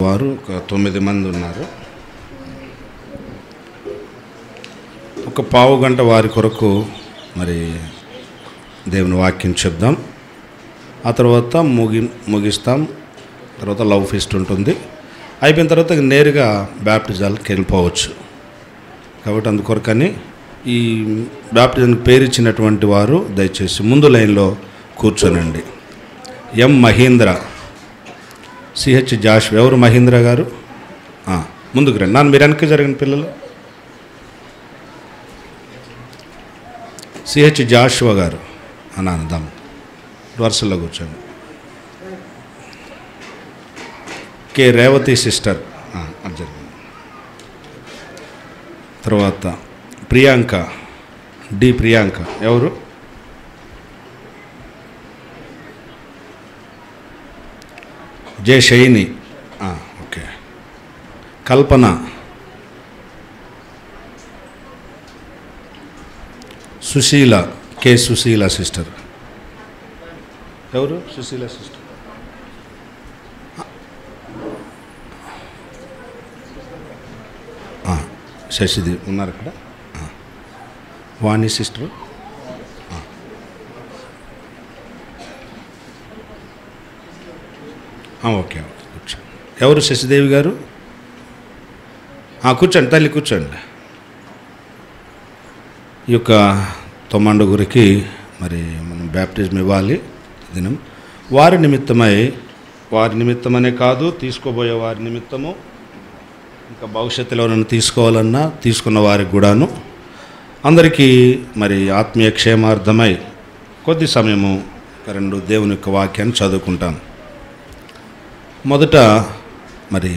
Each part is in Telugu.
వారు ఒక 9 మంది ఉన్నారు. ఒక పావు గంట వారి కొరకు మరి దేవుని వాక్యం చెప్దాం. ఆ తర్వాత ముగిస్తాం. తర్వాత లవ్ ఫీస్ట్ ఉంటుంది. అయిపోయిన తర్వాత నేరుగా బ్యాప్టిజాలకు వెళ్ళిపోవచ్చు. కాబట్టి అందుకొరకని ఈ బ్యాప్టిజానికి పేరు ఇచ్చినటువంటి వారు దయచేసి ముందు లైన్లో కూర్చోనండి. ఎం మహేంద్ర, సిహెచ్ జాష్. ఎవరు మహేంద్ర గారు? ముందుకు రండి. నాన్న మీరు వెనక్కి జరిగిన పిల్లలు. సిహెచ్ జాషువా గారు నాన్నదాం వరుసల్లో కూర్చోండి. కే రేవతి సిస్టర్ అది జరిగింది. తర్వాత ప్రియాంక, డి ప్రియాంక. ఎవరు? జే షైని. ఓకే. కల్పన, సుశీల, కే సుశీల సిస్టర్. ఎవరు సుశీల సిస్టర్? శశిది ఉన్నారు అక్కడ. వాణి సిస్టర్. ఓకే, కూర్చోండి. ఎవరు శశిదేవి గారు? కూర్చోండి తల్లి, కూర్చోండి. ఈ యొక్క తొమ్మండుగురికి మరి మనం బ్యాప్టిజం ఇవ్వాలి దినం. వారి నిమిత్తమనే కాదు, తీసుకోబోయే వారి నిమిత్తము, ఇంకా భవిష్యత్తులో నన్ను తీసుకోవాలన్నా తీసుకున్న వారికి కూడాను అందరికీ మరి ఆత్మీయ క్షేమార్థమై కొద్ది సమయము రెండు దేవుని యొక్క వాక్యాన్ని చదువుకుంటాం. మొదట మరి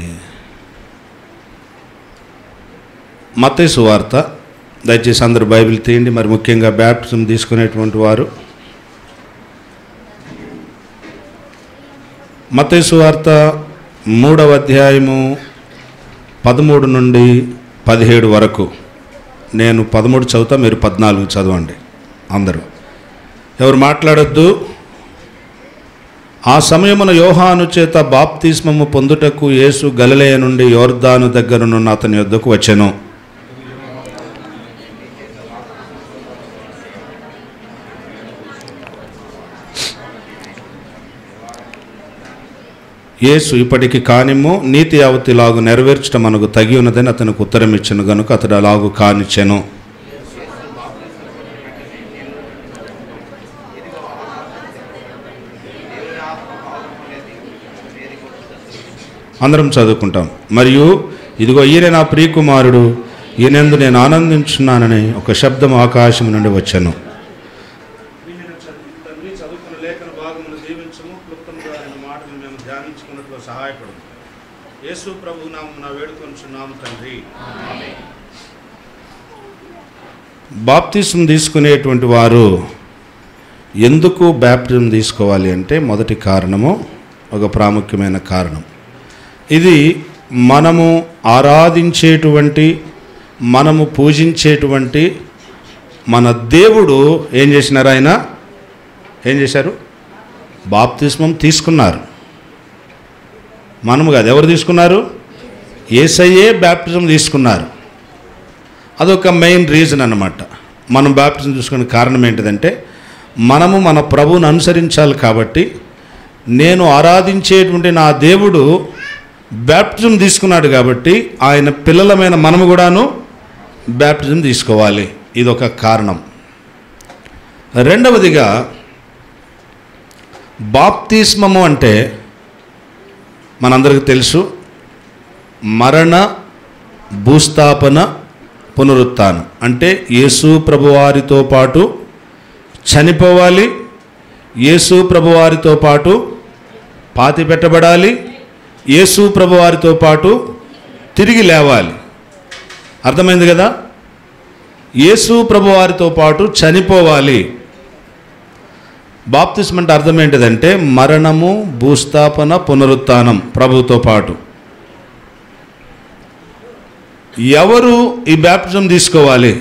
మత్తయి సువార్త. దయచేసి అందరూ బైబిల్ తీయండి. మరి ముఖ్యంగా బ్యాప్టిజం తీసుకునేటువంటి వారు మత్తయి సువార్త 3వ అధ్యాయము 13 నుండి 17 వరకు. నేను 13 చదువుతా, మీరు 14 చదవండి. అందరూ ఎవరు మాట్లాడొద్దు. ఆ సమయమున యోహాను చేత బాప్తిస్మము పొందుటకు యేసు గలిలయ నుండి యోర్దాను దగ్గరనున్న అతని యొద్దకు వచ్చెను. యేసు ఇప్పటికి కానిమ్ము, నీతి యావత్తులాగు నెరవేర్చడం మనకు తగి ఉన్నదని అతనికి ఉత్తరం ఇచ్చెను గనుక అతడు అలాగు కానిచ్చెను. అందరం చదువుకుంటాం. మరియు ఇదిగో ఈయన నా ప్రియకుమారుడు, ఈయనందు నేను ఆనందించున్నానని ఒక శబ్దం ఆకాశం నుండి వచ్చాను. చదువుకున్న లేఖన భాగమును దీవించము, క్లుప్తంగా ఆయన మాటలు మేము ధ్యానించుకున్నట్లు సహాయపడు. యేసు ప్రభు నామమున వేడుకొనుచున్నాము తండ్రి. బాప్తిజం తీసుకునేటువంటి వారు ఎందుకు బ్యాప్టిజం తీసుకోవాలి అంటే మొదటి కారణము, ఒక ప్రాముఖ్యమైన కారణం. ఇది మనము ఆరాధించేటువంటి, మనము పూజించేటువంటి మన దేవుడు ఏం చేసినారు? ఆయన ఏం చేశారు? బాప్తిస్మం తీసుకున్నారు. మనము కాదు. ఎవరు తీసుకున్నారు? యేసయ్యే బాప్టిజం తీసుకున్నారు. అదొక మెయిన్ రీజన్ అన్నమాట. మనం బాప్టిజం తీసుకునే కారణం ఏంటిదంటే, మనము మన ప్రభువుని అనుసరించాలి. కాబట్టి నేను ఆరాధించేటువంటి నా దేవుడు బ్యాప్టిజం తీసుకున్నాడు కాబట్టి ఆయన పిల్లలమైన మనము కూడాను బ్యాప్టిజం తీసుకోవాలి. ఇదొక కారణం. రెండవదిగా, బాప్తిస్మము అంటే మనందరికీ తెలుసు, మరణ, భూస్థాపన, పునరుత్థానం. అంటే యేసు ప్రభువారితో పాటు చనిపోవాలి, యేసు ప్రభువారితో పాటు పాతి పెట్టబడాలి, యేసు ప్రభువారితో పాటు తిరిగి లేవాలి. అర్థమైంది కదా? యేసు ప్రభువారితో పాటు చనిపోవాలి. బాప్తిస్మం అంటే అర్థం ఏంటిదంటే మరణము, భూస్థాపన, పునరుత్థానం ప్రభుతో పాటు. ఎవరు ఈ బ్యాప్టిజం తీసుకోవాలి?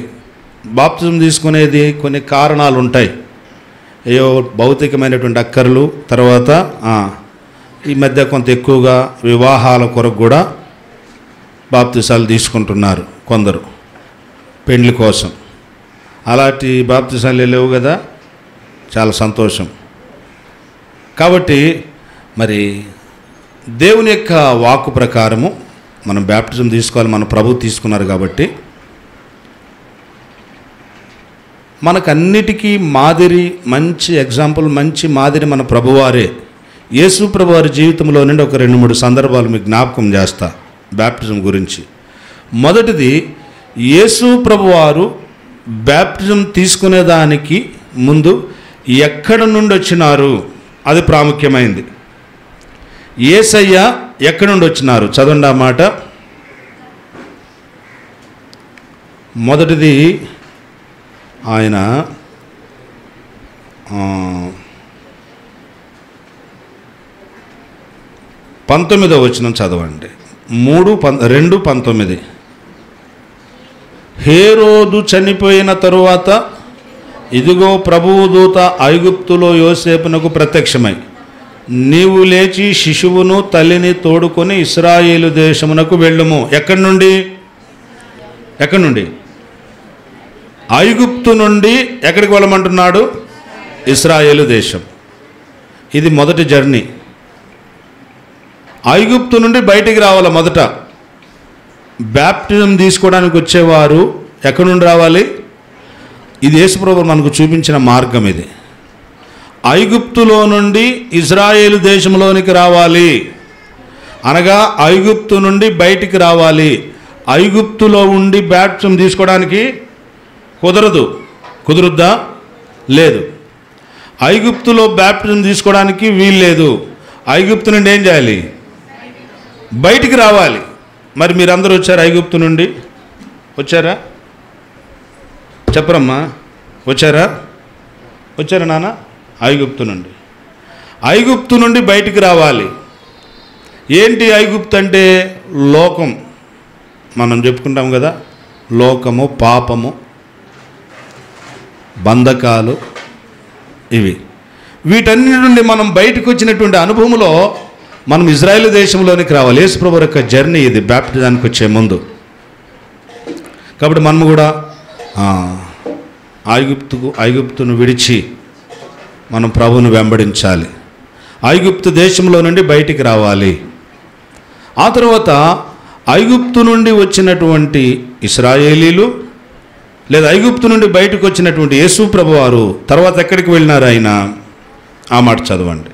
బాప్తిజం తీసుకునేది కొన్ని కారణాలు ఉంటాయి. ఏవో భౌతికమైనటువంటి అక్కర్లు, తర్వాత ఈ మధ్య కొంత ఎక్కువగా వివాహాల కొరకు కూడా బాప్తిసాలు తీసుకుంటున్నారు కొందరు పెండ్లి కోసం. అలాంటి బాప్తిసాలు లేవు కదా, చాలా సంతోషం. కాబట్టి మరి దేవుని యొక్క వాక్కు ప్రకారము మనం బ్యాప్టిజం తీసుకోవాలి. మన ప్రభువు తీసుకున్నారు కాబట్టి మనకన్నిటికీ మాదిరి, మంచి ఎగ్జాంపుల్, మంచి మాదిరి మన ప్రభువారే. యేసు ప్రభువారి జీవితంలో నుండి ఒక 2-3 సందర్భాలు మీకు జ్ఞాపకం చేస్తా బ్యాప్టిజం గురించి. మొదటిది, యేసు ప్రభువారు బ్యాప్టిజం తీసుకునేదానికి ముందు ఎక్కడి నుండి వచ్చినారు, అది ప్రాముఖ్యమైంది. యేసయ్య ఎక్కడి నుండి వచ్చినారు, చదవండి ఆ మాట. మొదటిది ఆయన 19వ వచనం చదవండి. 2:19. హేరోదు చనిపోయిన తరువాత ఇదిగో ప్రభువు దూత ఐగుప్తులో యోసేపునకు ప్రత్యక్షమై, నీవు లేచి శిశువును తల్లిని తోడుకొని ఇశ్రాయేలు దేశమునకు వెళ్ళుము. ఎక్కడి నుండి? ఐగుప్తు నుండి ఎక్కడికి వెళ్ళమంటున్నాడు? ఇశ్రాయేలు దేశం. ఇది మొదటి జర్నీ. ఐగుప్తు నుండి బయటికి రావాలి. మొదట బ్యాప్టిజం తీసుకోవడానికి వచ్చేవారు ఎక్కడి నుండి రావాలి? ఇది యేసుప్రభువు మనకు చూపించిన మార్గం. ఇది ఐగుప్తులో నుండి ఇజ్రాయేలు దేశంలోనికి రావాలి, అనగా ఐగుప్తు నుండి బయటికి రావాలి. ఐగుప్తులో ఉండి బ్యాప్టిజం తీసుకోవడానికి కుదురుద్దా? లేదు. ఐగుప్తులో బ్యాప్టిజం తీసుకోవడానికి వీల్లేదు. ఐగుప్తు నుండి ఏం చేయాలి? బయటికి రావాలి. మరి మీరందరూ వచ్చారు ఐగుప్తు నుండి? వచ్చారా? చెప్పరమ్మా, వచ్చారా నాన్న? ఐగుప్తు నుండి బయటికి రావాలి. ఏంటి ఐగుప్తు అంటే? లోకం. మనం చెప్పుకుంటాం కదా, లోకము, పాపము, బంధకాలు, ఇవి. వీటన్నిటి నుండి మనం బయటకు వచ్చినటువంటి అనుభవంలో మనం ఇజ్రాయేల్ దేశంలోనికి రావాలి. యేసుప్రభువు యొక్క జర్నీ ఇది బ్యాప్టిజానికి వచ్చే ముందు. కాబట్టి మనం కూడా ఐగుప్తును విడిచి మనం ప్రభువును వెంబడించాలి. ఐగుప్తు దేశంలో నుండి బయటికి రావాలి. ఆ తర్వాత ఐగుప్తు నుండి వచ్చినటువంటి ఇశ్రాయేలీలు, లేదా ఐగుప్తు నుండి బయటకు వచ్చినటువంటి యేసు ప్రభువారు తర్వాత ఎక్కడికి వెళ్ళినారు ఆయన? ఆ మాట చదవండి.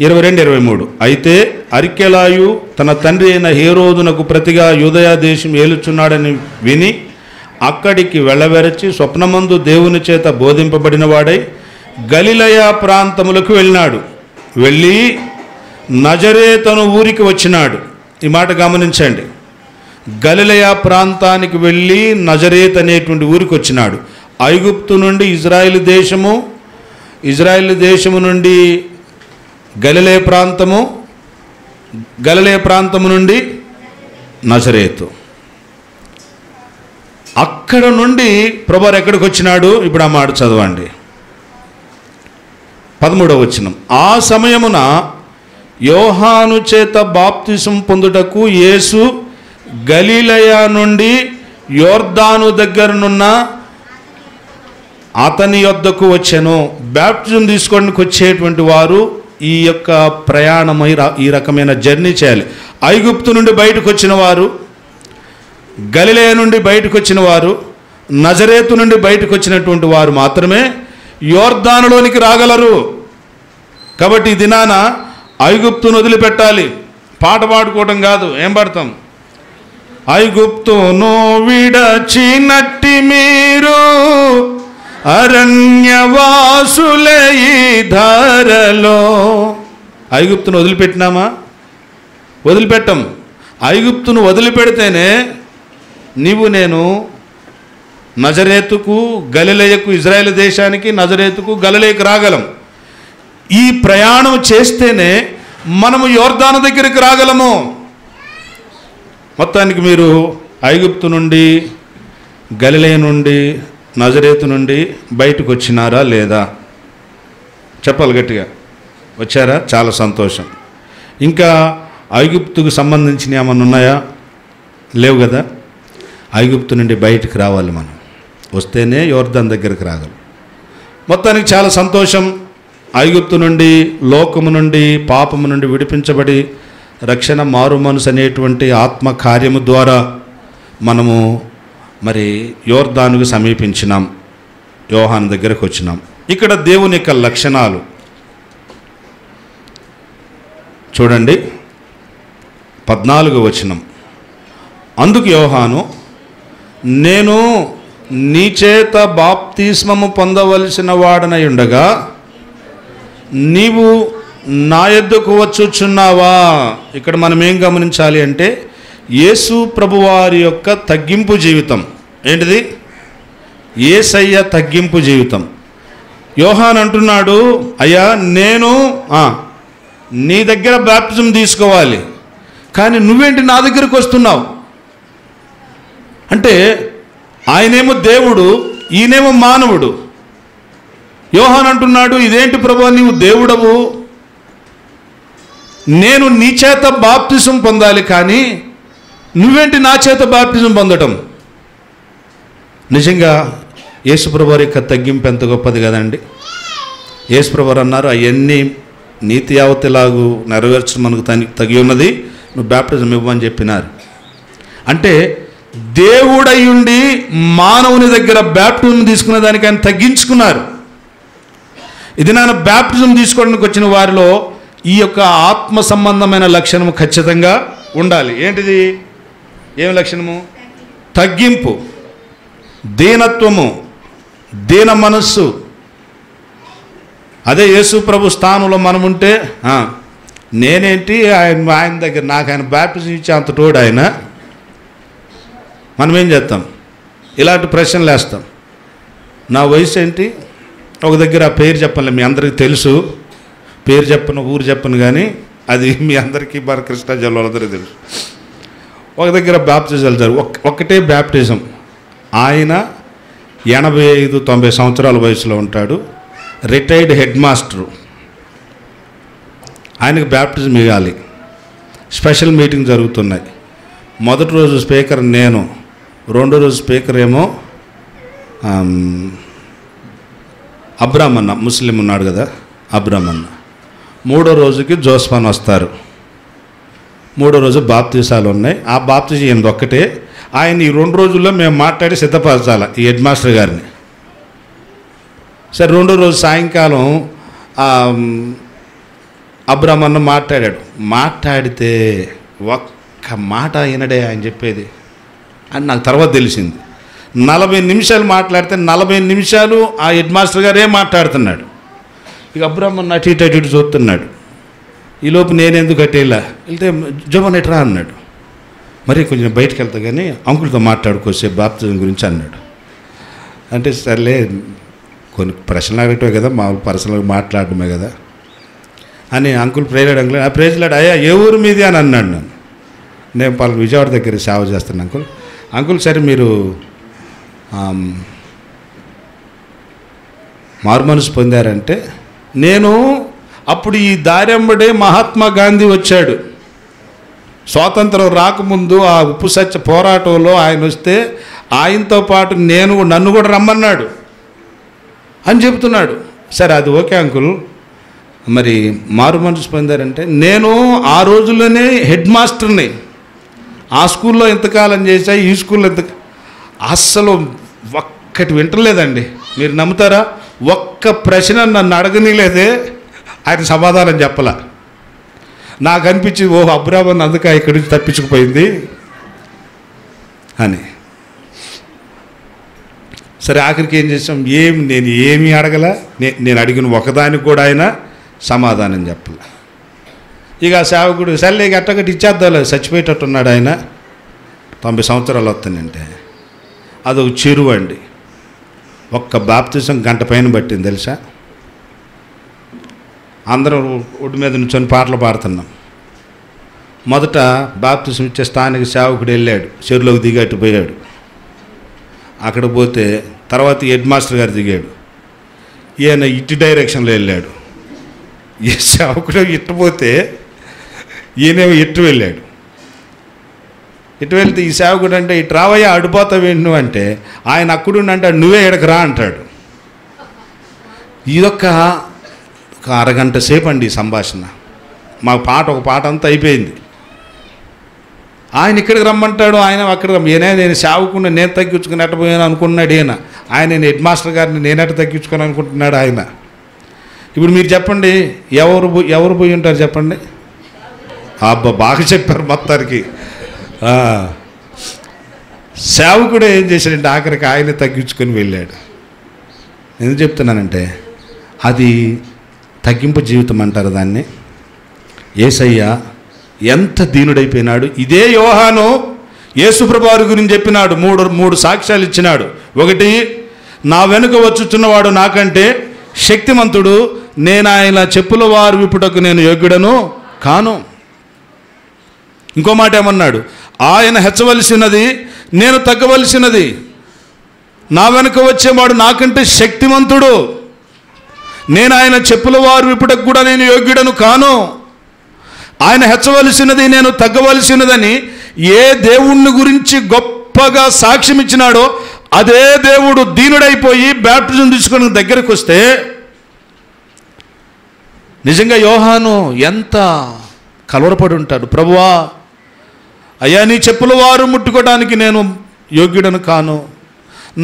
22-23. అయితే అర్కెలాయు తన తండ్రి అయిన హేరోదునకు ప్రతిగా యూదయా దేశం ఏలుచున్నాడని విని అక్కడికి వెళ్ళవెరచి స్వప్నమందు దేవుని చేత బోధింపబడిన వాడై గలిలయ ప్రాంతములకు వెళ్ళినాడు. వెళ్ళి నజరేతను ఊరికి వచ్చినాడు. ఈ మాట గమనించండి. గలిలయ ప్రాంతానికి వెళ్ళి నజరేత్ అనేటువంటి ఊరికి వచ్చినాడు. ఐగుప్తు నుండి ఇజ్రాయేల్ దేశము నుండి గలిలయ ప్రాంతము నుండి నజరేతు. అక్కడ నుండి ప్రభువు ఎక్కడికి వచ్చినాడు? ఇప్పుడు ఆ మాట చదవండి. 13వ వచనం. ఆ సమయమున యోహాను చేత బాప్తిసం పొందుటకు యేసు గలిలయ నుండి యోర్దాను దగ్గరనున్న అతని యొద్దకు వచ్చెను. బ్యాప్టిజం తీసుకోవడానికి వచ్చేటువంటి వారు ఈ యొక్క ప్రయాణమై ఈ రకమైన జర్నీ చేయాలి. ఐగుప్తు నుండి బయటకు వచ్చిన వారు, గలిలయ నుండి బయటకు వచ్చిన వారు, నజరేతు నుండి బయటకు వచ్చినటువంటి వారు మాత్రమే యోర్దానులోనికి రాగలరు. కాబట్టి ఈ దినాన ఐగుప్తును వదిలిపెట్టాలి. పాట పాడుకోవటం కాదు. ఏం పాడతాం? ఐగుప్తును విడచినట్టి మీరు అరణ్యవాసులే ఈ ధారలో. ఐగుప్తును వదిలిపెట్టినామా? వదిలిపెట్టం. ఐగుప్తును వదిలిపెడితేనే నీవు నేను నజరేతుకు, గలిలయకు, ఇజ్రాయేల్ దేశానికి, నజరేతుకు, గలిలయకు రాగలం. ఈ ప్రయాణం చేస్తేనే మనము యోర్దాను దగ్గరికి రాగలము. మొత్తానికి మీరు ఐగుప్తు నుండి, గలిలయ నుండి, నజరేతు నుండి బయటకు వచ్చినారా లేదా? చెప్పాలి గట్టిగా. వచ్చారా? చాలా సంతోషం. ఇంకా ఐగుప్తుకు సంబంధించిన ఏమన్నా ఉన్నాయా? లేవు కదా. ఐగుప్తు నుండి బయటికి రావాలి మనం, వస్తేనే యోర్దాను దగ్గరికి రాగలం. మొత్తానికి చాలా సంతోషం. ఐగుప్తు నుండి, లోకము నుండి, పాపము నుండి విడిపించబడి రక్షణ మారు మనసు అనేటువంటి ఆత్మ కార్యము ద్వారా మనము మరి యోర్దానుకు సమీపించినాం, యోహాను దగ్గరకు వచ్చినాం. ఇక్కడ దేవుని యొక్క లక్షణాలు చూడండి. 14వ వచనం. అందుకు యోహాను, నేను నీ చేత బాప్తిస్మము పొందవలసిన వాడనై ఉండగా నీవు నా యొద్దకు వచ్చుచున్నావా? ఇక్కడ మనం ఏం గమనించాలి అంటే యేసు ప్రభువారి యొక్క తగ్గింపు జీవితం. ఏంటిది? యేసయ్య తగ్గింపు జీవితం. యోహాన్ అంటున్నాడు, అయ్యా నేను నీ దగ్గర బాప్టిజం తీసుకోవాలి, కానీ నువ్వేంటి నా దగ్గరకు వస్తున్నావు అంటే ఆయనేమో దేవుడు, ఈయనేమో మానవుడు. యోహాన్ అంటున్నాడు, ఇదేంటి ప్రభువా, నీవు దేవుడవు, నేను నీ చేత బాప్తిజం పొందాలి, కానీ నువ్వేంటి నా చేత బాప్తిజం పొందటం? నిజంగా యేసుప్రభు యొక్క తగ్గింపు ఎంత గొప్పది కదండి. యేసుప్రభు అన్నారు, అవన్నీ నీతి యావతిలాగు నెరవేర్చడం మనకు తగి ఉన్నది, నువ్వు బాప్టిజం ఇవ్వమని చెప్పినారు. అంటే దేవుడయ్యుండి మానవుని దగ్గర బాప్టిజం తీసుకునే దానికి ఆయన తగ్గించుకున్నారు. ఇది నాన్న బాప్టిజం తీసుకోవడానికి వచ్చిన వారిలో ఈ యొక్క ఆత్మ సంబంధమైన లక్షణం ఖచ్చితంగా ఉండాలి. ఏంటిది? ఏం లక్షణము? తగ్గింపు, దీనత్వము, దీన మనస్సు. అదే యేసు ప్రభు స్థానంలో మనం ఉంటే నేనేంటి, ఆయన దగ్గర నాకు ఆయన బాప్టిజం ఇచ్చే అంత తోడు ఆయన, మనం ఏం చేస్తాం? ఇలాంటి ప్రశ్నలు వేస్తాం. నా వయసు ఏంటి? ఒక దగ్గర ఆ పేరు చెప్పాలి, మీ అందరికీ తెలుసు, పేరు చెప్పను, ఊరు చెప్పను, కానీ అది మీ అందరికీ కృష్ణా జిల్లాలందరికీ తెలుసు. ఒక దగ్గర బాప్టిజాలు ఒక్కటే బాప్టిజం. ఆయన 85-90 సంవత్సరాల వయసులో ఉంటాడు, రిటైర్డ్ హెడ్ మాస్టరు. ఆయనకు బాప్టిజం ఇవ్వాలి. స్పెషల్ మీటింగ్ జరుగుతున్నాయి. మొదటి రోజు స్పీకర్ నేను, రెండో రోజు స్పీకర్ ఏమో అబ్రామ్ అన్న, ముస్లిం ఉన్నాడు కదా అబ్రామ్ అన్న. మూడో రోజుకి జోస్మాన్ వస్తారు. మూడో రోజు బాప్తీసాలు ఉన్నాయి. ఆ బాప్తీసం ఈయనది ఒక్కటే. ఆయన ఈ 2 రోజుల్లో మేము మాట్లాడి సిద్ధపరచాలి ఈ హెడ్ మాస్టర్ గారిని. సరే, రెండో రోజు సాయంకాలం అబ్రామ్ అన్న మాట్లాడితే ఒక్క మాట వినడే ఆయన చెప్పేది అని నాకు తర్వాత తెలిసింది. 40 నిమిషాలు మాట్లాడితే 40 నిమిషాలు ఆ హెడ్ మాస్టర్ గారే మాట్లాడుతున్నాడు. ఇక అబ్రామ్ అన్న అటు ఇటు చూస్తున్నాడు. ఈలోపు నేనెందుకు అట్టేలా వెళ్తే జోమన్ ఎట్రా అన్నాడు. మరి కొంచెం బయటకు వెళ్తా కానీ అంకుల్తో మాట్లాడుకోసే బాప్తిజం గురించి అన్నాడు. అంటే సర్లే, కొన్ని ప్రశ్నలు అడగటమే కదా, మామూలు పర్సనల్గా మాట్లాడటమే కదా అని అంకుల్ ప్రేలాడు. అంకుల్ ప్రేజ్లాడు, అయ్యా ఏ ఊరు మీది అని అన్నాడు. నేను పలు విజయవాడ దగ్గర సేవ చేస్తాను అంకుల్ సరే మీరు మారుమనసు పొందారంటే, నేను అప్పుడు ఈ దారెంబడే మహాత్మా గాంధీ వచ్చాడు. స్వాతంత్రం రాకముందు ఆ ఉప్పు సత్య పోరాటంలో ఆయన వస్తే ఆయనతో పాటు నన్ను కూడా రమ్మన్నాడు అని చెబుతున్నాడు. సరే, అది ఓకే అంకుల్, మరి మారు మనసు పొందారంటే, నేను ఆ రోజుల్లోనే హెడ్ మాస్టర్ని, ఆ స్కూల్లో ఎంతకాలం చేశా, ఈ స్కూల్లో అస్సలు ఒక్కటి వింటలేదండి. మీరు నమ్ముతారా? ఒక్క ప్రశ్న నన్ను అడగనీలేదే, ఆయన సమాధానం చెప్పలా. నాకు అనిపించి ఓహో అబ్రాహ్మణ్ అందుకే ఇక్కడి నుంచి తప్పించుకుపోయింది అని. సరే, ఆఖరికి ఏం చేసాం, నేను ఏమీ అడగలా, నేను అడిగిన ఒకదానికి కూడా ఆయన సమాధానం చెప్పలే. ఇక ఆ సేవకుడు సర్లే గట్టగట్టి ఇచ్చేద్దాం, చచ్చిపోయేటట్టున్నాడు ఆయన, 90 సంవత్సరాలు వస్తానంటే. అదొక చెరువు అండి. ఒక్క బాప్తిజం గంట పైన పట్టింది తెలుసా. అందరం ఒడ్డు మీద నుంచొని పాటలు పాడుతున్నాం. మొదట బాప్తిజం ఇచ్చే స్థానిక సేవకుడు వెళ్ళాడు, చెరువులోకి దిగట్టు పోయాడు. అక్కడ పోతే తర్వాత హెడ్ మాస్టర్ గారు దిగాడు. ఈయన ఇటు డైరెక్షన్లో వెళ్ళాడు. ఈ సేవకుడు ఇట్టుపోతే ఈయనేమో ఇట్టు వెళ్ళాడు. ఇటు వెళ్తే ఈ సేవకుడు అంటే ఇటు రావయ్యా అడిపోతావేంటి నువ్వు అంటే, ఆయన అక్కడుండంటే నువ్వే ఇక్కడికి రా అంటాడు. ఇదొక అరగంట సేపు అండి ఈ సంభాషణ. మా ఒక పాట అంతా అయిపోయింది. ఆయన ఇక్కడికి రమ్మంటాడు, ఆయన అక్కడికి నేను సేవకుని నేను తగ్గించుకుని ఎట్టపోయాను అనుకున్నాడు ఈయన. ఆయన నేను హెడ్ మాస్టర్ గారిని నేనెట్ట తగ్గించుకొని అనుకుంటున్నాడు ఆయన. ఇప్పుడు మీరు చెప్పండి, ఎవరు పోయి ఉంటారు చెప్పండి? అబ్బా, బాగా చెప్పారు మొత్తానికి. సేవకుడు ఏం చేశాడంటే ఆఖరికి ఆయన తగ్గించుకొని వెళ్ళాడు. ఎందుకు చెప్తున్నానంటే అది తగ్గింపు జీవితం అంటారు దాన్ని. యేసయ్య ఎంత దీనుడైపోయినాడు. ఇదే యోహాను యేసుప్రభు వారి గురించి చెప్పినాడు. మూడు సాక్ష్యాలు ఇచ్చినాడు. ఒకటి, నా వెనుక వచ్చుచున్నవాడు నాకంటే శక్తిమంతుడు, నేను ఆయన చెప్పుల వారు విప్పుటకు నేను యోగ్యుడను కాను. ఇంకో మాట ఏమన్నాడు, ఆయన హెచ్చవలసినది నేను తగ్గవలసినది, నా వెనుక వచ్చేవాడు నాకంటే శక్తిమంతుడు, నేను ఆయన చెప్పుల వారు విప్పుటకు కూడా నేను యోగ్యుడను కాను. ఆయన హెచ్చవలసినది నేను తగ్గవలసినదని ఏ దేవుణ్ణి గురించి గొప్పగా సాక్ష్యం ఇచ్చినాడో అదే దేవుడు దీనుడైపోయి బ్యాప్టిజం తీసుకుని దగ్గరికి వస్తే నిజంగా యోహాను ఎంత కలవరపడి ఉంటాడు. ప్రభువా, అయ్యా నీ చెప్పుల వారు ముట్టుకోవడానికి నేను యోగ్యుడను కాను,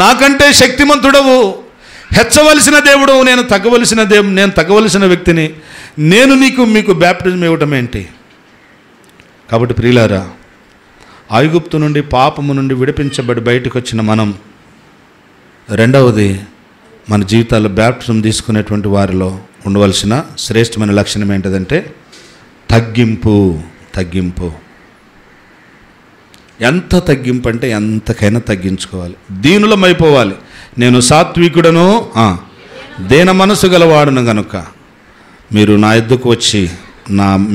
నాకంటే శక్తిమంతుడవు, హెచ్చవలసిన దేవుడు, నేను తగ్గవలసిన వ్యక్తిని, నేను మీకు బ్యాప్టిజం ఇవ్వటం ఏంటి? కాబట్టి ప్రియులారా, ఐగుప్తు నుండి పాపము నుండి విడిపించబడి బయటకు వచ్చిన మనం, రెండవది మన జీవితాల్లో బ్యాప్టిజం తీసుకునేటువంటి వారిలో ఉండవలసిన శ్రేష్టమైన లక్షణం ఏంటంటే తగ్గింపు. ఎంత తగ్గింపు అంటే ఎంతకైనా తగ్గించుకోవాలి, దీనులమైపోవాలి. నేను సాత్వికుడను, దేన మనసు గలవాడును గనుక మీరు నా యొద్దకు వచ్చి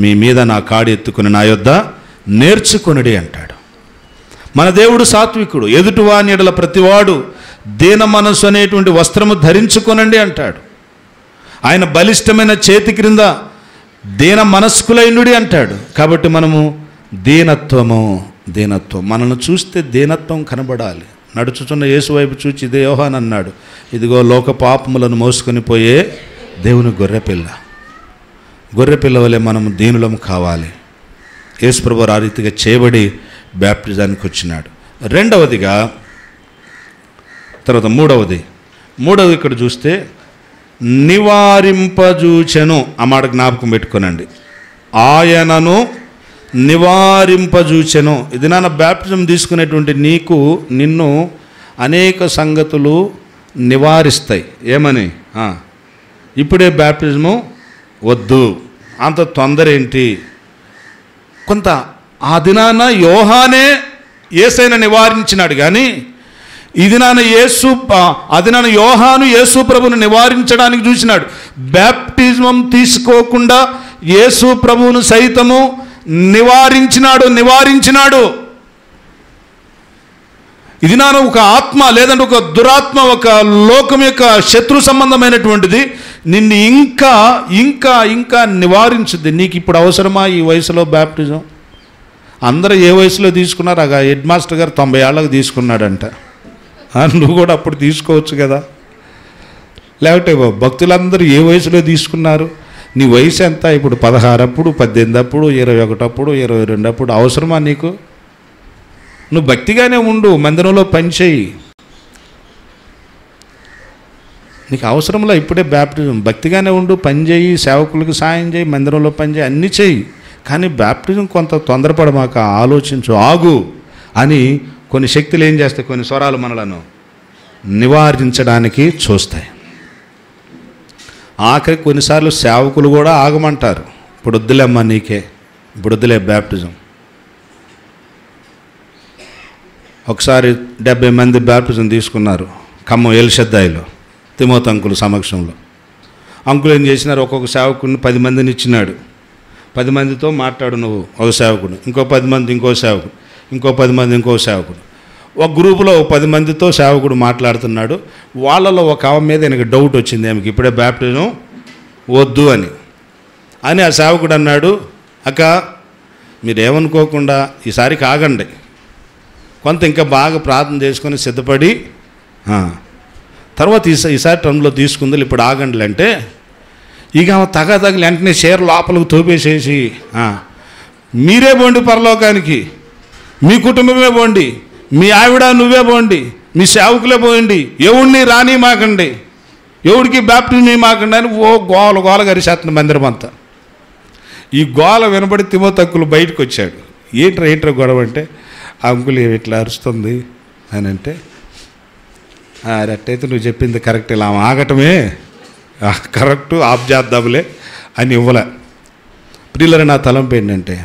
మీ మీద నా కాడి ఎత్తుకుని నా యొద్ద నేర్చుకొనుడి అంటాడు. మన దేవుడు సాత్వికుడు. ఎదుటివాని ఎడల ప్రతివాడు దీన మనసు అనేటువంటి వస్త్రము ధరించుకొనండి అంటాడు. ఆయన బలిష్టమైన చేతి క్రింద దీన మనస్కులైనుడి అంటాడు. కాబట్టి మనము దీనత్వం మనల్ని చూస్తే దీనత్వం కనబడాలి. నడుచుచున్న యేసు వైపు చూచి ఇదే యోహాను అన్నాడు, ఇదిగో లోక పాపములను మోసుకొని పోయే దేవుని గొర్రెపిల్ల వలె మనము దీనులం కావాలి. యేసు ప్రభువు ఆ రీతిగా చేయబడి బ్యాప్టిజానికి వచ్చినాడు. రెండవదిగా తర్వాత మూడవది ఇక్కడ చూస్తే నివారింపజూచెను. ఆ మాట జ్ఞాపకం పెట్టుకోనండి. ఆయనను నివారింపజూచెను. ఇది నాన్న బ్యాప్టిజం తీసుకునేటువంటి నిన్ను అనేక సంగతులు నివారిస్తాయి. ఏమని? ఇప్పుడే బ్యాప్టిజము వద్దు, అంత తొందర ఏంటి? కొంత ఆ దినాన యోహానే యేసయ్యను నివారించినాడు, కానీ ఈ దినాన యోహాను యేసు ప్రభువును నివారించడానికి చూసినాడు. బ్యాప్టిజం తీసుకోకుండా యేసు ప్రభువును సైతము నివారించినాడు. ఇది నాన్న ఒక ఆత్మ, లేదంటే ఒక దురాత్మ, ఒక లోకం యొక్క శత్రు సంబంధమైనటువంటిది నిన్ను ఇంకా నివారించుద్ది. నీకు ఇప్పుడు అవసరమా ఈ వయసులో బ్యాప్టిజం? అందరూ ఏ వయసులో తీసుకున్నారు? హెడ్ మాస్టర్ గారు 90 ఏళ్ళకు తీసుకున్నాడంట. నువ్వు కూడా అప్పుడు తీసుకోవచ్చు కదా. లేకపోతే భక్తులందరూ ఏ వయసులో తీసుకున్నారు? నీ వయసు ఎంత? ఇప్పుడు 16 అప్పుడు, 18 అప్పుడు, 21 అప్పుడు, 22 అప్పుడు అవసరమా నీకు? నువ్వు భక్తిగానే ఉండు, మందిరంలో పనిచేయి. నీకు అవసరంలో ఇప్పుడే బ్యాప్టిజం. భక్తిగానే ఉండు, పని చేయి, సేవకులకు సాయం చేయి, మందిరంలో పని చేయి, అన్నీ చేయి. కానీ బ్యాప్టిజం కొంత తొందరపడమాక, ఆలోచించు, ఆగు అని కొన్ని శక్తులు ఏం చేస్తాయి? కొన్ని స్వరాలు మనలను నివారించడానికి చూస్తాయి. ఆఖరికి కొన్నిసార్లు సేవకులు కూడా ఆగమంటారు. ఇప్పుడు వద్దులేమ్మా, ఇప్పుడు వద్దులే బ్యాప్టిజం. ఒకసారి 70 మంది బ్యాప్టిజం తీసుకున్నారు ఖమ్మం ఎల్షద్దాయిలో, తిమోతి అంకుల్ సమక్షంలో. అంకుల్ ఏం చేసినారు? ఒక్కొక్క సేవకుడిని 10 మందిని ఇచ్చినాడు. 10 మందితో మాట్లాడు నువ్వు, ఒక సేవకుడు, ఇంకో 10 మంది ఇంకో సేవకుడు, ఇంకో 10 మంది ఇంకో సేవకుడు. ఒక గ్రూపులో 10 మందితో సేవకుడు మాట్లాడుతున్నాడు. వాళ్ళలో ఒక ఆమె మీద ఆయనకి డౌట్ వచ్చింది, ఆమెకి ఇప్పుడే బ్యాప్టిజం వద్దు అని. అని ఆ సేవకుడు అన్నాడు, అక్క మీరేమనుకోకుండా ఈసారికి ఆగండి, కొంత ఇంకా బాగా ప్రార్థన చేసుకొని సిద్ధపడి తర్వాత ఈసారి టర్మ్లో తీసుకుంది, ఇప్పుడు ఆగండి అంటే ఇక తగలి వెంటనే షేర్ లోపలికి తోపేసేసి మీరే పోండి పరలోకానికి, మీ కుటుంబమే పోండి, మీ ఆవిడ నువ్వే పోండి, మీ సేవకులే పోయండి, ఎవడిని రాని మాకండి, ఎవడికి బ్యాప్టిజం మాకండి అని ఓ గోల గరిసేస్తుంది మందిరం అంతా. ఈ గోల వినబడి తిమోతి బయటకు వచ్చాడు. ఏంట్రా గొడవ అంటే, ఆ అంకుల్ ఇట్లా అరుస్తుంది అని అంటే, అట్టయితే నువ్వు చెప్పింది కరెక్ట్, ఇలా ఆగటమే కరెక్టు, ఆఫ్ చేద్దాంలే అని ఇవ్వలే. ప్రియులారా, నా తలంపు ఏంటంటే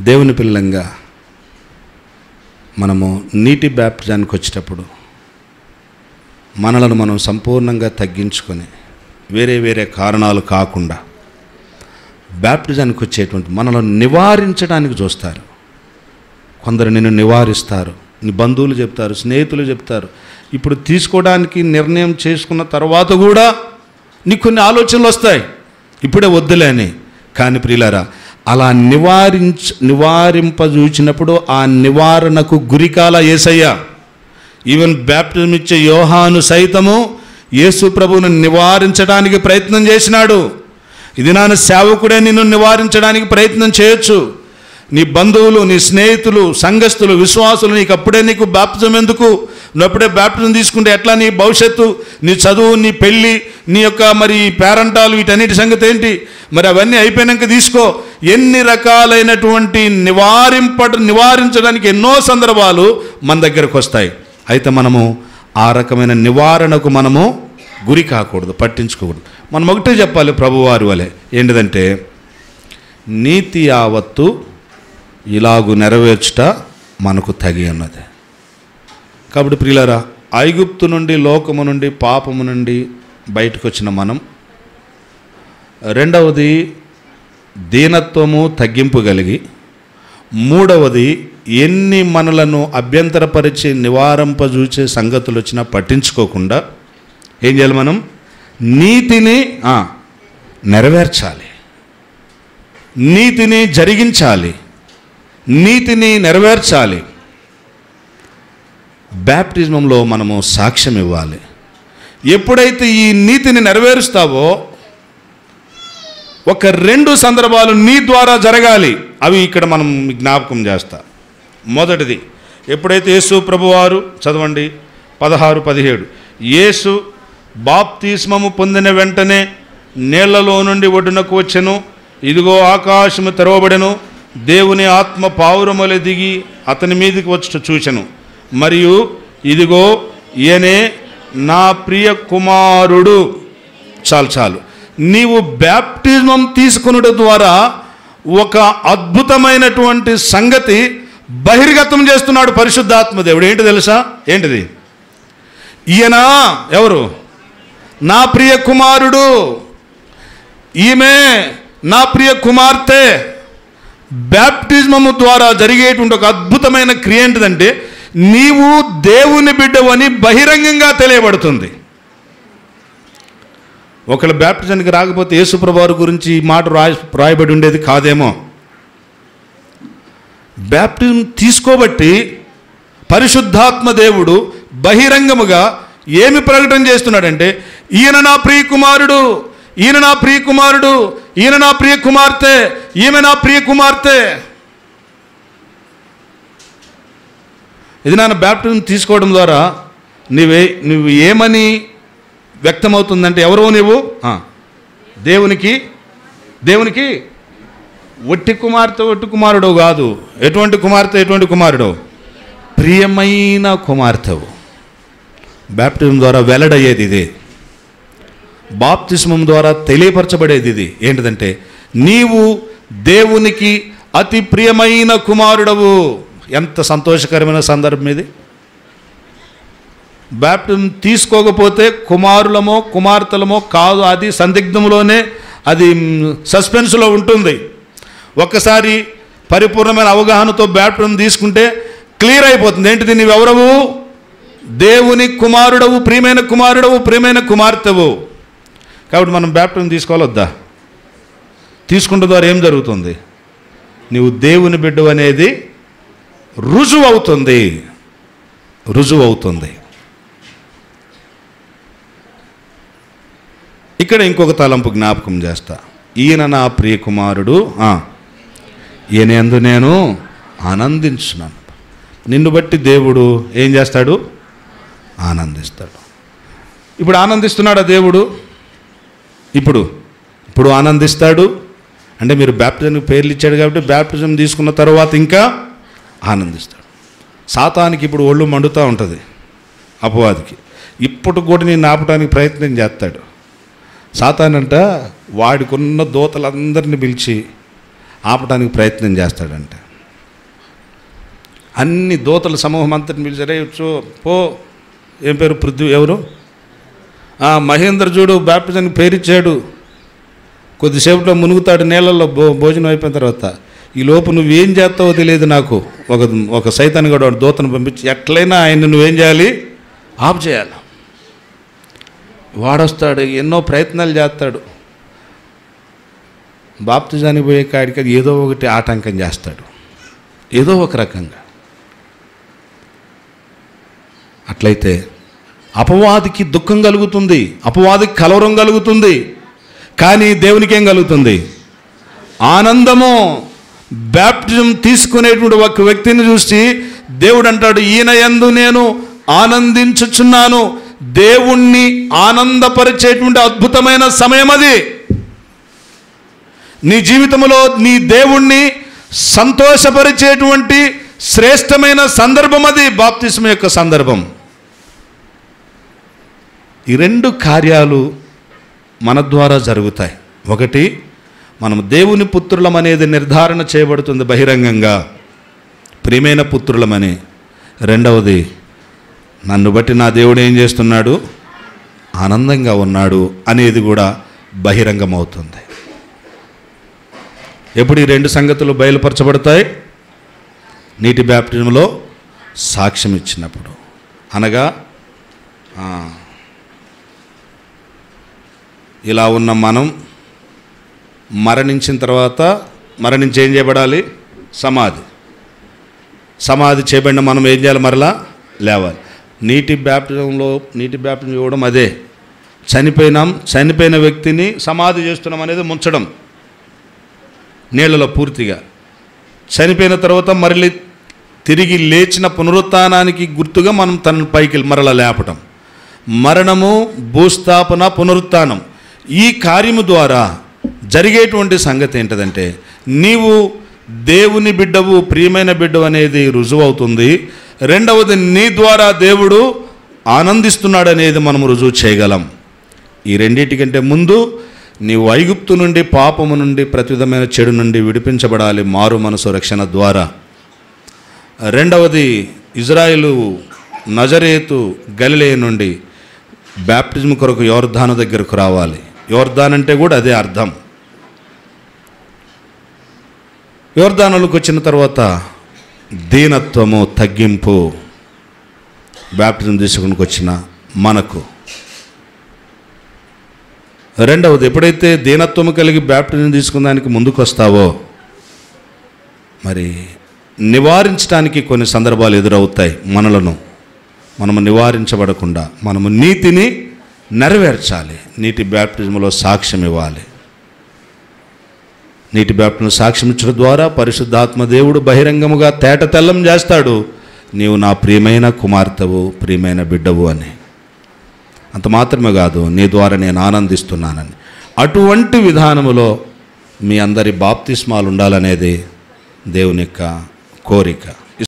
దేవుని పిల్లంగా మనము నీటి బ్యాప్టిజానికి వచ్చేటప్పుడు మనలను మనం సంపూర్ణంగా తగ్గించుకొని వేరే కారణాలు కాకుండా బ్యాప్టిజానికి వచ్చేటువంటి మనల్ని నివారించడానికి చూస్తారు. కొందరు నిన్ను నివారిస్తారు, నీ బంధువులు చెప్తారు, స్నేహితులు చెప్తారు. ఇప్పుడు తీసుకోవడానికి నిర్ణయం చేసుకున్న తర్వాత కూడా నీకు కొన్ని ఆలోచనలు వస్తాయి, ఇప్పుడే వద్దులే అని. కానీ ప్రియులారా, అలా నివారింపజూచినప్పుడు ఆ నివారణకు గురికాల యేసయ్య. ఈవెన్ బ్యాప్టిజం ఇచ్చే యోహాను సైతము యేసు ప్రభువును నివారించడానికి ప్రయత్నం చేసినాడు. ఇది నా సేవకుడే నిన్ను నివారించడానికి ప్రయత్నం చేయొచ్చు. నీ బంధువులు, నీ స్నేహితులు, సంఘస్థులు, విశ్వాసులు నీకు బాప్టిజం ఎందుకు, నువ్వు అప్పుడే బాప్టిజం తీసుకుంటే ఎట్లా నీ భవిష్యత్తు, నీ చదువు, నీ పెళ్ళి, నీ యొక్క మరి పేరెంటాలు, వీటన్నిటి సంగతి ఏంటి, మరి అవన్నీ అయిపోయాక తీసుకో. ఎన్ని రకాలైనటువంటి నివారించడానికి ఎన్నో సందర్భాలు మన దగ్గరకు వస్తాయి. అయితే మనము ఆ రకమైన నివారణకు మనము గురి కాకూడదు, పట్టించుకోకూడదు. మనం ఒకటే చెప్పాలి ప్రభువారి వలె, ఏంటిదంటే నీతి యావత్తు ఇలాగు నెరవేర్చుట మనకు తగి ఉన్నది. కాబట్టి ప్రియులారా, ఐగుప్తు నుండి, లోకము నుండి, పాపము నుండి బయటకు వచ్చిన మనం, రెండవది దీనత్వము, తగ్గింపు కలిగి, మూడవది ఎన్ని మనలను అభ్యంతరపరిచి నివారింపజూచే సంగతులు వచ్చినా పట్టించుకోకుండా ఏం చేయాలి, మనం నీతిని నెరవేర్చాలి, నీతిని జరిగించాలి, నీతిని నెరవేర్చాలి. బ్యాప్టిజంలో మనము సాక్ష్యం ఇవ్వాలి. ఎప్పుడైతే ఈ నీతిని నెరవేరుస్తావో ఒక 2 సందర్భాలు నీ ద్వారా జరగాలి. అవి ఇక్కడ మనం జ్ఞాపకం చేస్తా. మొదటిది, ఎప్పుడైతే యేసు ప్రభువారు, చదవండి 16-17, యేసు బాప్తిస్మము పొందిన వెంటనే నీళ్లలో నుండి ఒడ్డునకు వచ్చెను, ఇదిగో ఆకాశము తెరవబడెను, దేవుని ఆత్మ పావురముల దిగి అతని మీదకి వచ్చి చూచెను, మరియు ఇదిగో ఈయనే నా ప్రియ కుమారుడు. చాలు. నీవు బ్యాప్టిజం తీసుకొనుట ద్వారా ఒక అద్భుతమైనటువంటి సంగతి బహిర్గతం చేస్తున్నాడు పరిశుద్ధాత్మ దేవుడు. ఏంటి తెలుసా? ఏంటిది? ఈయన ఎవరు? నా ప్రియ కుమారుడు, ఈమె నా ప్రియ కుమార్తె. బ్యాప్టిజము ద్వారా జరిగేటువంటి ఒక అద్భుతమైన క్రియ ఏంటిదంటే, నీవు దేవుని బిడ్డవని బహిరంగంగా తెలియబడుతుంది. ఒకళ్ళు బ్యాప్టిజానికి రాకపోతే యేసుప్రభు వారి గురించి ఈ మాట రాయబడి ఉండేది కాదేమో. బ్యాప్టిజం తీసుకోబట్టి పరిశుద్ధాత్మ దేవుడు బహిరంగముగా ఏమి ప్రకటన చేస్తున్నాడంటే, ఈయన నా ప్రియ కుమారుడు, ఈయన నా ప్రియ కుమారుడు, ఈయన నా ప్రియ కుమార్తె, ఈమె నా ప్రియ కుమార్తె. ఇది నాన్న బ్యాప్టిజం తీసుకోవడం ద్వారా నువ్వు ఏమని వ్యక్తమవుతుందంటే, ఎవరో నీవు దేవునికి ఒట్టి కుమార్తె, ఒట్టి కుమారుడు కాదు. ఎటువంటి కుమార్తె, ఎటువంటి కుమారుడు? ప్రియమైన కుమార్తెవు. బ్యాప్టిజం ద్వారా వెల్లడయ్యేది ఇదే. బాప్తిస్మం ద్వారా తెలియపరచబడేది ఇది. ఏంటిదంటే, నీవు దేవునికి అతి ప్రియమైన కుమారుడవు. ఎంత సంతోషకరమైన సందర్భం ఇది. బ్యాప్టిజం తీసుకోకపోతే కుమారులమో కుమార్తెలమో కాదు, అది సందిగ్ధంలోనే, అది సస్పెన్స్లో ఉంటుంది. ఒక్కసారి పరిపూర్ణమైన అవగాహనతో బ్యాప్టిజం తీసుకుంటే క్లియర్ అయిపోతుంది. ఏంటిది? నీవెవరవు? దేవుని కుమారుడవు, ప్రియమైన కుమారుడవు, ప్రియమైన కుమార్తెవు. కాబట్టి మనం బ్యాప్టిజం తీసుకోవాలొద్దా? తీసుకుంటే ద్వారా ఏం జరుగుతుంది? నీవు దేవుని బిడ్డవు అనేది రుజువు అవుతుంది. ఇక్కడ ఇంకొక తలంపు జ్ఞాపకం చేస్తా. ఈయన నా ప్రియ కుమారుడు, ఈయనందు నేను ఆనందించున్నాను. నిన్ను బట్టి దేవుడు ఏం చేస్తాడు? ఆనందిస్తాడు. ఇప్పుడు ఆనందిస్తున్నాడా దేవుడు? ఇప్పుడు ఆనందిస్తాడు. అంటే మీరు బ్యాప్టిజంకి పేర్లు ఇచ్చాడు కాబట్టి బ్యాప్టిజం తీసుకున్న తర్వాత ఇంకా ఆనందిస్తాడు. సాతానికి ఇప్పుడు ఒళ్ళు మండుతూ ఉంటుంది, అపవాదికి. ఇప్పుడు కూడా నేను ఆపడానికి ప్రయత్నం చేస్తాడు. సాతానంట వాడికున్న దూతలందరినీ పిలిచి ఆపడానికి ప్రయత్నం చేస్తాడంట. అన్ని దూతల సమూహం అంతటిని పిలిచారే, పో, ఏం పేరు, పృథ్వీ, ఎవరు, మహేంద్ర చూడు బ్యాప్టిజానికి పేరిచ్చాడు, కొద్దిసేపట్లో మునుగుతాడు నీళ్ళల్లో భోజనం అయిపోయిన తర్వాత. ఈ లోపు నువ్వేం చేస్తావో తెలియదు నాకు. ఒక సైతాన్ని కూడా దూతను పంపించి ఎట్లయినా ఆయన్ని నువ్వేం చేయాలి? ఆఫ్ చేయాలి. వాడొస్తాడు, ఎన్నో ప్రయత్నాలు చేస్తాడు. బాప్తిజానికి పోయే కాడికి ఏదో ఒకటి ఆటంకం చేస్తాడు, ఏదో ఒక రకంగా. అట్లయితే అపవాదికి దుఃఖం కలుగుతుంది, అపవాదికి కలవరం కలుగుతుంది. కానీ దేవునికి ఏం కలుగుతుంది? ఆనందము. బ్యాప్టిజం తీసుకునేటువంటి ఒక వ్యక్తిని చూసి దేవుడు అంటాడు, ఈయన యందు నేను ఆనందించుచున్నాను. దేవుణ్ణి ఆనందపరిచేటువంటి అద్భుతమైన సమయం అది. నీ జీవితంలో నీ దేవుణ్ణి సంతోషపరిచేటువంటి శ్రేష్టమైన సందర్భం అది, బాప్తిస్మ యొక్క సందర్భం. ఈ రెండు కార్యాలు మన ద్వారా జరుగుతాయి. ఒకటి, మనం దేవుని పుత్రులం అనేది నిర్ధారణ చేయబడుతుంది బహిరంగంగా, ప్రియమైన పుత్రులమని. రెండవది, నన్ను బట్టి నా దేవుడు ఏం చేస్తున్నాడు? ఆనందంగా ఉన్నాడు అనేది కూడా బహిరంగమవుతుంది. ఎప్పుడు ఈ రెండు సంగతులు బయలుపరచబడతాయి? నీటి బ్యాప్టిజంలో సాక్ష్యం ఇచ్చినప్పుడు. అనగా ఇలా ఉన్న మనం మరణించిన తర్వాత మరణించి ఏం చేయబడాలి? సమాధి చేయబడిన మనం ఏం చేయాలి? మరలా లేవాలి. నీటి బ్యాప్టిజం ఇవ్వడం అదే. చనిపోయిన వ్యక్తిని సమాధి చేస్తున్నాం అనేది ముంచడం నీళ్ళలో పూర్తిగా. చనిపోయిన తర్వాత మరలి తిరిగి లేచిన పునరుత్థానానికి గుర్తుగా మనం తనను పైకి మరలా లేపటం. మరణము, భూస్థాపన, పునరుత్థానం, ఈ కార్యము ద్వారా జరిగేటువంటి సంగతి ఏంటంటే నీవు దేవుని బిడ్డవు, ప్రియమైన బిడ్డవు అనేది రుజువు అవుతుంది. రెండవది, నీ ద్వారా దేవుడు ఆనందిస్తున్నాడు అనేది మనం రుజువు చేయగలం. ఈ రెండింటికంటే ముందు నీవు ఐగుప్తు నుండి, పాపము నుండి, ప్రతి విధమైన చెడు నుండి విడిపించబడాలి మారు మనసు రక్షణ ద్వారా. రెండవది, ఇజ్రాయేలు నజరేతు గలిలయ నుండి బ్యాప్టిజం కొరకు యోర్దాను దగ్గరకు రావాలి. యోర్దాన్ అంటే కూడా అదే అర్థం. యోర్దానులకు వచ్చిన తర్వాత దీనత్వము, తగ్గింపు బ్యాప్టిజం తీసుకుని వచ్చిన మనకు. రెండవది, ఎప్పుడైతే దీనత్వము కలిగి బ్యాప్టిజం తీసుకున్న దానికి ముందుకు వస్తావో మరి నివారించడానికి కొన్ని సందర్భాలు ఎదురవుతాయి. మనము నివారించబడకుండా మనము నీతిని నెరవేర్చాలి. నీటి బ్యాప్టిజంలో సాక్ష్యం ఇవ్వాలి. నీటి బ్యాప్టిజం సాక్ష్యం ఇచ్చడం ద్వారా పరిశుద్ధాత్మ దేవుడు బహిరంగముగా తేట తెల్లం చేస్తాడు, నీవు నా ప్రియమైన కుమార్తెవు, ప్రియమైన బిడ్డవు అని. అంత మాత్రమే కాదు, నీ ద్వారా నేను ఆనందిస్తున్నానని. అటువంటి విధానములో మీ అందరి బాప్తిస్మాలు ఉండాలనేది దేవుని యొక్క కోరిక.